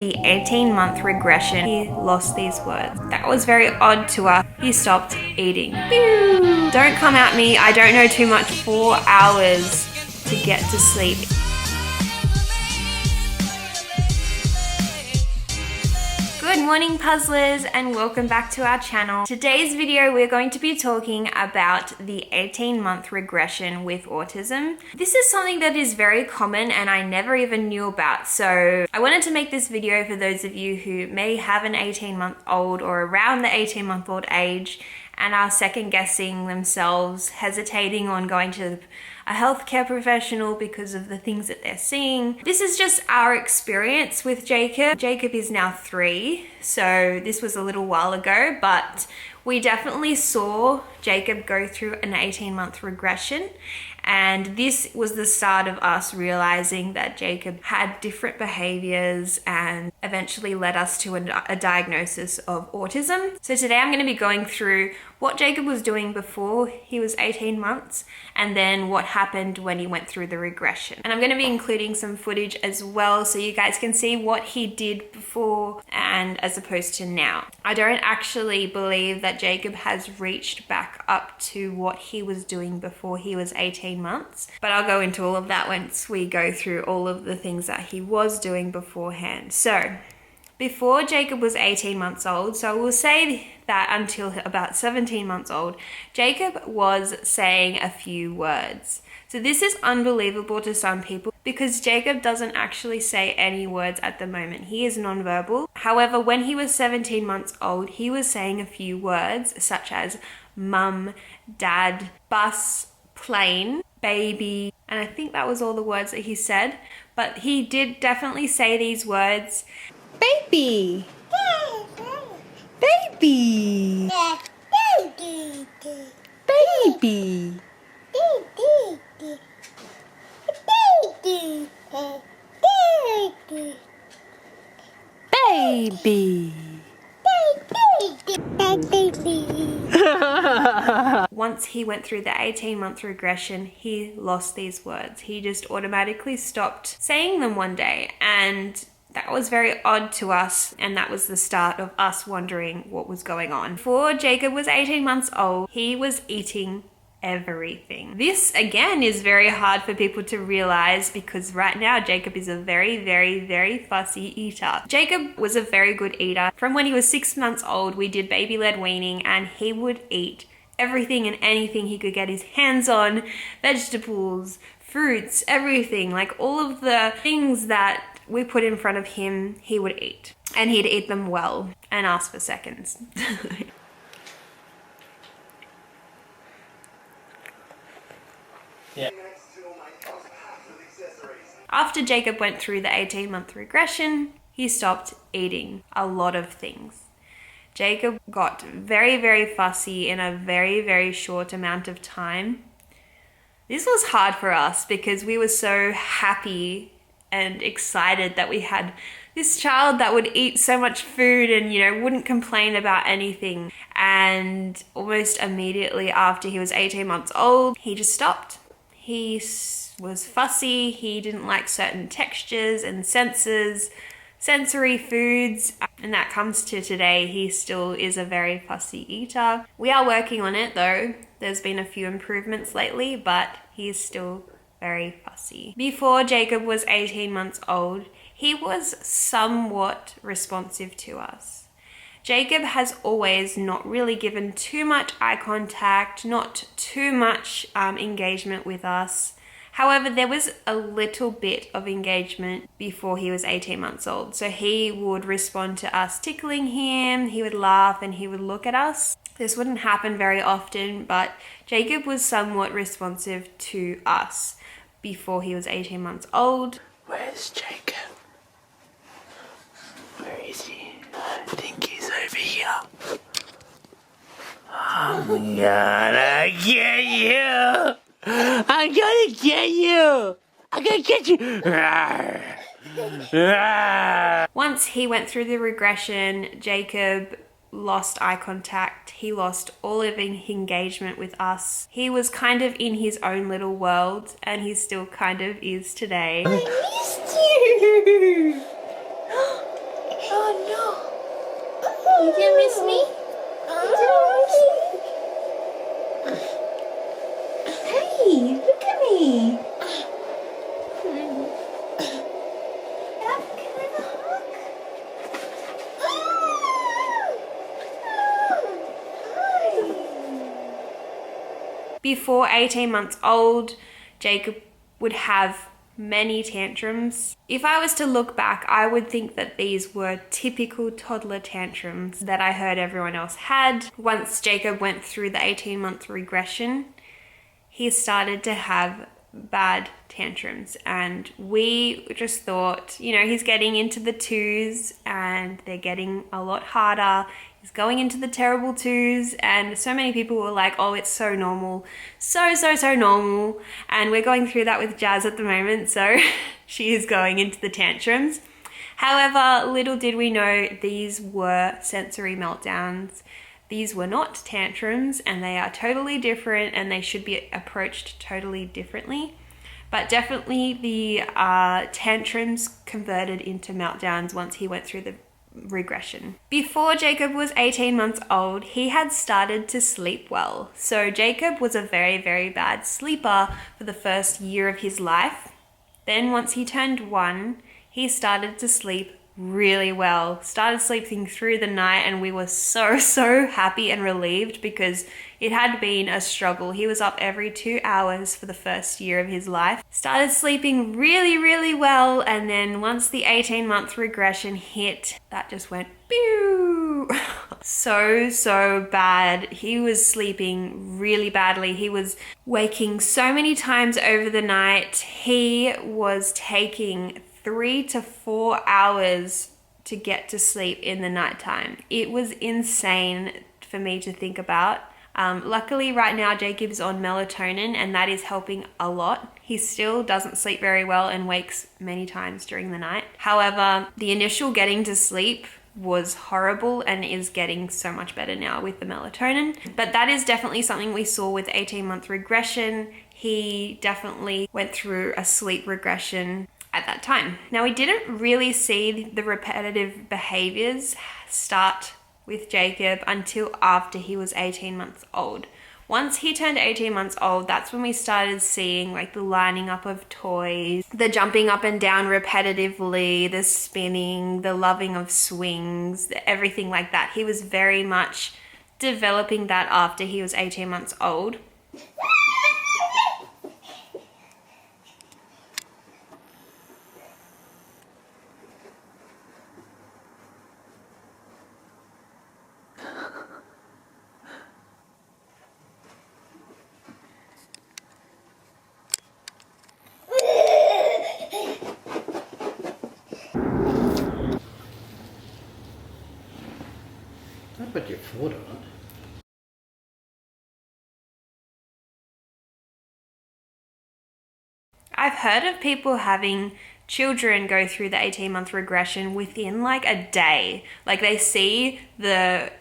The 18-month regression, he lost these words. That was very odd to us. He stopped eating. Pew! Don't come at me, I don't know too much. 4 hours to get to sleep. Good morning, puzzlers, and welcome back to our channel. Today's video, we're going to be talking about the 18-month regression with autism. This is something that is very common and I never even knew about. So I wanted to make this video for those of you who may have an 18-month-old or around the 18-month-old age and are second guessing themselves, hesitating on going to a healthcare professional because of the things that they're seeing. This is just our experience with Jacob. Jacob is now 3, so this was a little while ago, but we definitely saw Jacob go through an 18-month regression. And this was the start of us realizing that Jacob had different behaviors and eventually led us to a diagnosis of autism. So today I'm going to be going through what Jacob was doing before he was 18 months and then what happened when he went through the regression. And I'm going to be including some footage as well so you guys can see what he did before and as opposed to now. I don't actually believe that Jacob has reached back up to what he was doing before he was 18 months, but I'll go into all of that once we go through all of the things that he was doing beforehand. So before Jacob was 18 months old, so we'll say that until about 17 months old, Jacob was saying a few words. So this is unbelievable to some people because Jacob doesn't actually say any words at the moment. He is nonverbal. However, when he was 17 months old, he was saying a few words such as mum, dad, bus, plane, baby, and I think that was all the words that he said, but he did definitely say these words. Baby! Baby! Baby! Baby! Once he went through the 18-month regression, he lost these words. He just automatically stopped saying them one day, and that was very odd to us, and that was the start of us wondering what was going on. Before Jacob was 18 months old, he was eating everything. This again is very hard for people to realize because right now Jacob is a very fussy eater. Jacob was a very good eater. From when he was 6 months old, we did baby-led weaning and he would eat everything and anything he could get his hands on, vegetables, fruits, everything, like all of the things that we put in front of him, he would eat. And he'd eat them well and ask for seconds. Yeah. After Jacob went through the 18-month regression, he stopped eating a lot of things. Jacob got very fussy in a very short amount of time. This was hard for us because we were so happy and excited that we had this child that would eat so much food and, you know, wouldn't complain about anything. And almost immediately after he was 18 months old, he just stopped. He was fussy, he didn't like certain textures and sensory foods, and that comes to today. He still is a very fussy eater. We are working on it though. There's been a few improvements lately, but he's still very fussy. Before Jacob was 18 months old, he was somewhat responsive to us. Jacob has always not really given too much eye contact, not too much engagement with us. However, there was a little bit of engagement before he was 18 months old. So he would respond to us tickling him, he would laugh and he would look at us. This wouldn't happen very often, but Jacob was somewhat responsive to us before he was 18 months old. Where's Jacob? Where is he? I think he's over here. I'm gonna get you! I'm gonna get you! I'm gonna get you! Once he went through the regression, Jacob lost eye contact. He lost all of his engagement with us. He was kind of in his own little world, and he still kind of is today. I missed you! no. You didn't miss me? Hey, look at me. Before 18 months old, Jacob would have many tantrums. If I was to look back, I would think that these were typical toddler tantrums that I heard everyone else had. Once Jacob went through the 18-month regression, he started to have bad tantrums, and we just thought, you know, he's getting into the twos and they're getting a lot harder. He's going into the terrible twos, and so many people were like, oh, it's so normal. So normal. And we're going through that with Jazz at the moment, so she is going into the tantrums. However, little did we know these were sensory meltdowns. These were not tantrums, and they are totally different, and they should be approached totally differently. But definitely the tantrums converted into meltdowns once he went through the regression. Before Jacob was 18 months old, he had started to sleep well. So Jacob was a very bad sleeper for the first year of his life. Then once he turned 1, he started to sleep really well, started sleeping through the night, and we were so happy and relieved because it had been a struggle. He was up every 2 hours for the first year of his life, started sleeping really well, and then once the 18-month regression hit, that just went pew. So bad. He was sleeping really badly. He was waking so many times over the night. He was taking 3 to 4 hours to get to sleep in the nighttime. It was insane for me to think about. Luckily right now Jacob's on melatonin, and that is helping a lot. He still doesn't sleep very well and wakes many times during the night. However, the initial getting to sleep was horrible and is getting so much better now with the melatonin. But that is definitely something we saw with 18-month regression. He definitely went through a sleep regression at that time. Now, we didn't really see the repetitive behaviors start with Jacob until after he was 18 months old. Once he turned 18 months old, that's when we started seeing like the lining up of toys, the jumping up and down repetitively, the spinning, the loving of swings, everything like that. He was very much developing that after he was 18 months old. Don't put your foot on it. I've heard of people having children go through the 18-month regression within like a day. Like they see the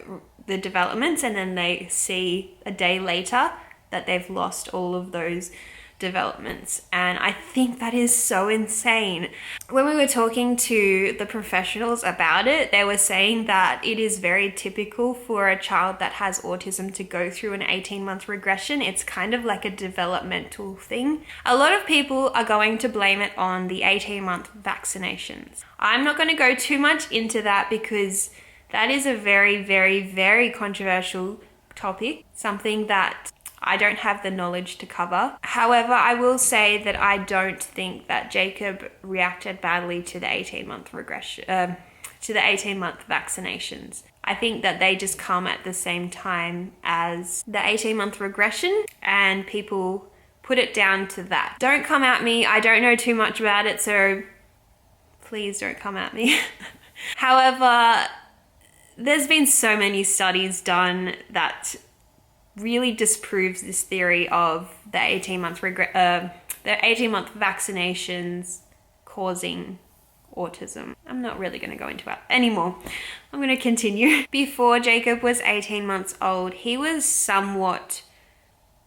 developments, and then they see a day later that they've lost all of those developments. And I think that is so insane. When we were talking to the professionals about it, they were saying that it is very typical for a child that has autism to go through an 18-month regression. It's kind of like a developmental thing. A lot of people are going to blame it on the 18-month vaccinations. I'm not going to go too much into that because that is a very controversial topic, something that I don't have the knowledge to cover. However, I will say that I don't think that Jacob reacted badly to the 18-month regression, to the 18-month vaccinations. I think that they just come at the same time as the 18-month regression, and people put it down to that. Don't come at me. I don't know too much about it, so please don't come at me. However, there's been so many studies done that really disproves this theory of the 18-month vaccinations causing autism. I'm not really going to go into it anymore. I'm going to continue. Before Jacob was 18 months old, he was somewhat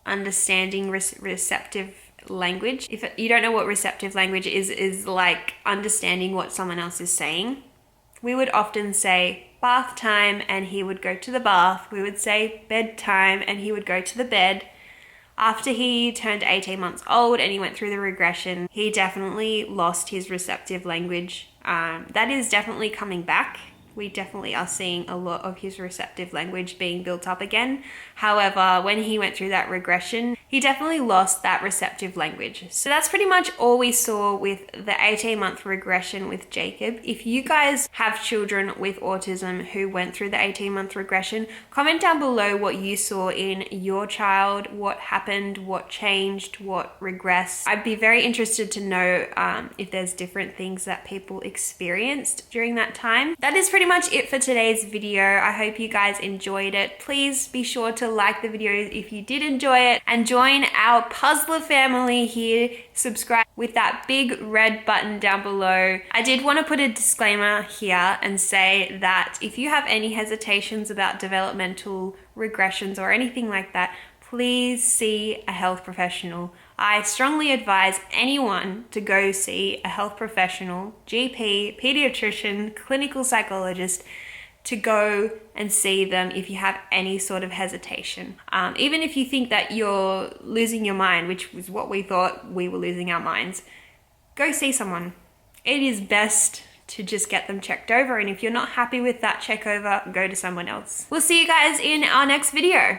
understanding receptive language. If you don't know what receptive language is like understanding what someone else is saying. we would often say bath time and he would go to the bath. We would say bedtime and he would go to the bed. After he turned 18 months old and he went through the regression, he definitely lost his receptive language. That is definitely coming back. We definitely are seeing a lot of his receptive language being built up again. However, when he went through that regression, he definitely lost that receptive language. So that's pretty much all we saw with the 18-month regression with Jacob. If you guys have children with autism who went through the 18-month regression, comment down below what you saw in your child, what happened, what changed, what regressed. I'd be very interested to know if there's different things that people experienced during that time. That is pretty much it for today's video. I hope you guys enjoyed it. Please be sure to like the video if you did enjoy it and join our puzzler family here. Subscribe with that big red button down below. I did want to put a disclaimer here and say that if you have any hesitations about developmental regressions or anything like that, please see a health professional. I strongly advise anyone to go see a health professional, GP, pediatrician, clinical psychologist, to go and see them if you have any sort of hesitation. Even if you think that you're losing your mind, which was what we thought, we were losing our minds, go see someone. It is best to just get them checked over, and if you're not happy with that check over, go to someone else. We'll see you guys in our next video.